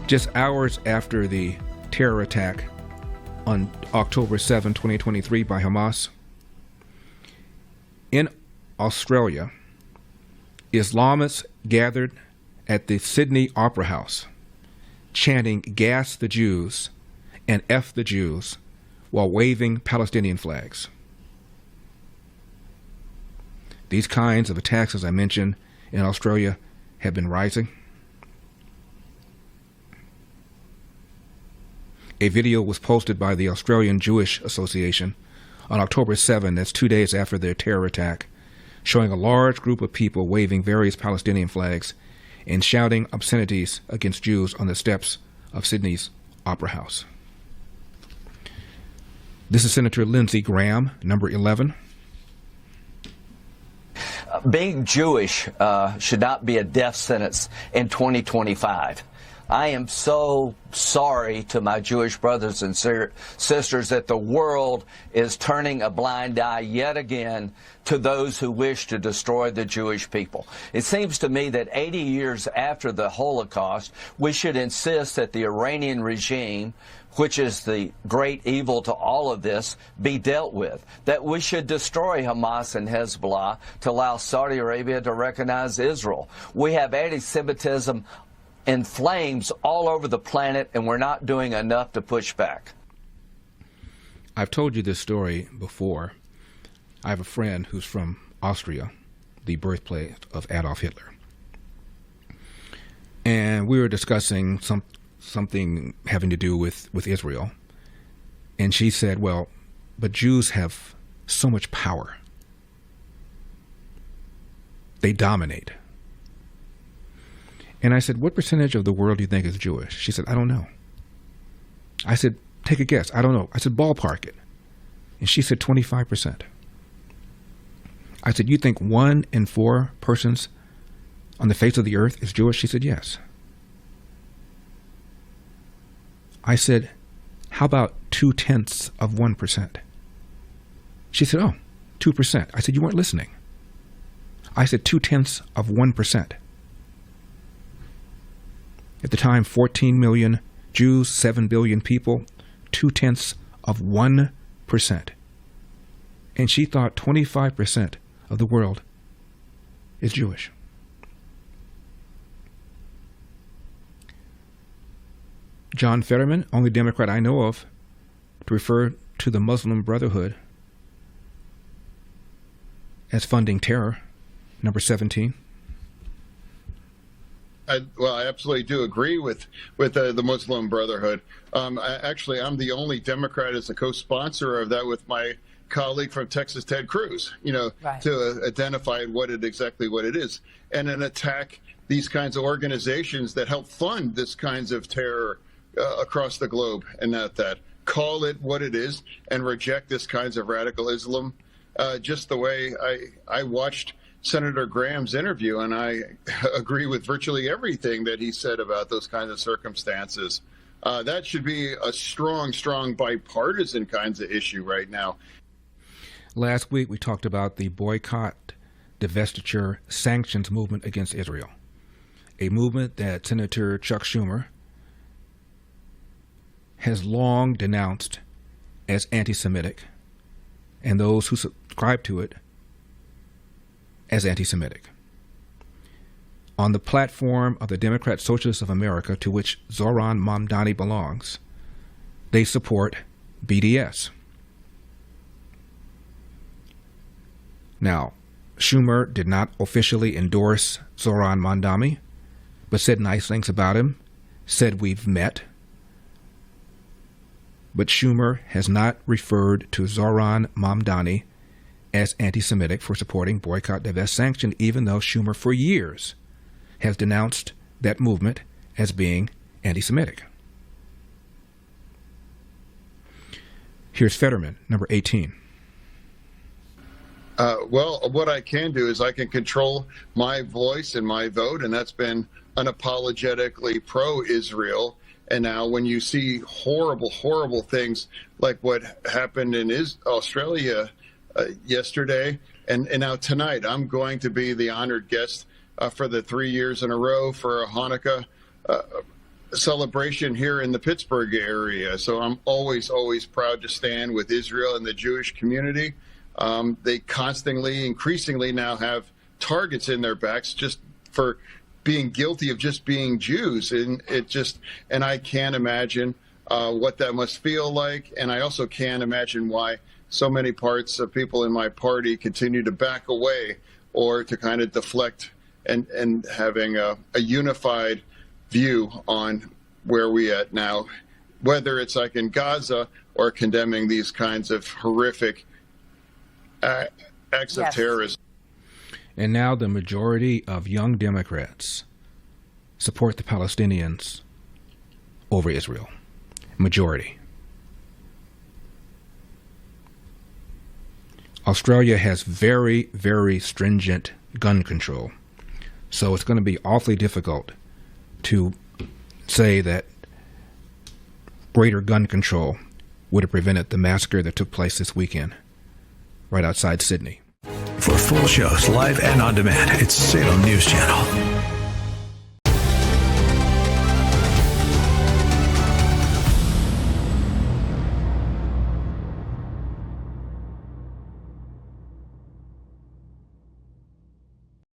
Just hours after the terror attack on October 7, 2023 by Hamas, in Australia, Islamists gathered at the Sydney Opera House chanting "Gas the Jews" and "F the Jews" while waving Palestinian flags. These kinds of attacks, as I mentioned, in Australia have been rising. A video was posted by the Australian Jewish Association on October 7, that's 2 days after their terror attack, showing a large group of people waving various Palestinian flags and shouting obscenities against Jews on the steps of Sydney's Opera House. This is Senator Lindsey Graham, number 11. Being Jewish should not be a death sentence in 2025. I am so sorry to my Jewish brothers and sisters that the world is turning a blind eye yet again to those who wish to destroy the Jewish people. It seems to me that 80 years after the Holocaust, we should insist that the Iranian regime, which is the great evil to all of this, be dealt with. That we should destroy Hamas and Hezbollah to allow Saudi Arabia to recognize Israel. We have anti-Semitism in flames all over the planet, and we're not doing enough to push back. I've told you this story before. I have a friend who's from Austria, the birthplace of Adolf Hitler. And we were discussing something having to do with Israel. And she said, well, but Jews have so much power. They dominate. And I said, what percentage of the world do you think is Jewish? She said, I don't know. I said, take a guess. I don't know. I said, ballpark it. And she said 25%. I said, you think 1 in 4 persons on the face of the earth is Jewish? She said, yes. I said, how about 0.2%? She said, oh, 2%. I said, you weren't listening. I said 0.2%. At the time, 14 million Jews, 7 billion people, 0.2%. And she thought 25% of the world is Jewish. John Fetterman, only Democrat I know of to refer to the Muslim Brotherhood as funding terror, number 17. I absolutely do agree with the Muslim Brotherhood. I'm the only Democrat as a co-sponsor of that with my colleague from Texas, Ted Cruz, right, to identify exactly what it is, and then attack these kinds of organizations that help fund this kinds of terror across the globe, and that call it what it is and reject this kinds of radical Islam. Just the way I watched Senator Graham's interview, and I agree with virtually everything that he said about those kinds of circumstances. That should be a strong bipartisan kinds of issue right now. Last week, we talked about the boycott, divestiture, sanctions movement against Israel, a movement that Senator Chuck Schumer has long denounced as anti-Semitic, and those who subscribe to it as anti-Semitic. On the platform of the Democrat Socialists of America, to which Zohran Mamdani belongs, they support BDS. Now, Schumer did not officially endorse Zohran Mamdani, but said nice things about him, said we've met. But Schumer has not referred to Zohran Mamdani as anti-Semitic for supporting boycott, divest, sanction, even though Schumer for years has denounced that movement as being anti-Semitic. Here's Fetterman, number 18. What I can do is I can control my voice and my vote, and that's been unapologetically pro-Israel. And now when you see horrible things like what happened in Australia yesterday, and now tonight, I'm going to be the honored guest for the 3 years in a row for Hanukkah celebration here in the Pittsburgh area. So I'm always proud to stand with Israel and the Jewish community. They constantly, increasingly now have targets in their backs just for being guilty of just being Jews. And I can't imagine what that must feel like. And I also can't imagine why so many parts of people in my party continue to back away or to kind of deflect and having a unified view on where we at now, whether it's like in Gaza or condemning these kinds of horrific acts of terrorism. And now the majority of young Democrats support the Palestinians over Israel. Majority. Australia has very, very stringent gun control. So it's going to be awfully difficult to say that greater gun control would have prevented the massacre that took place this weekend right outside Sydney. For full shows, live and on demand, it's Salem News Channel.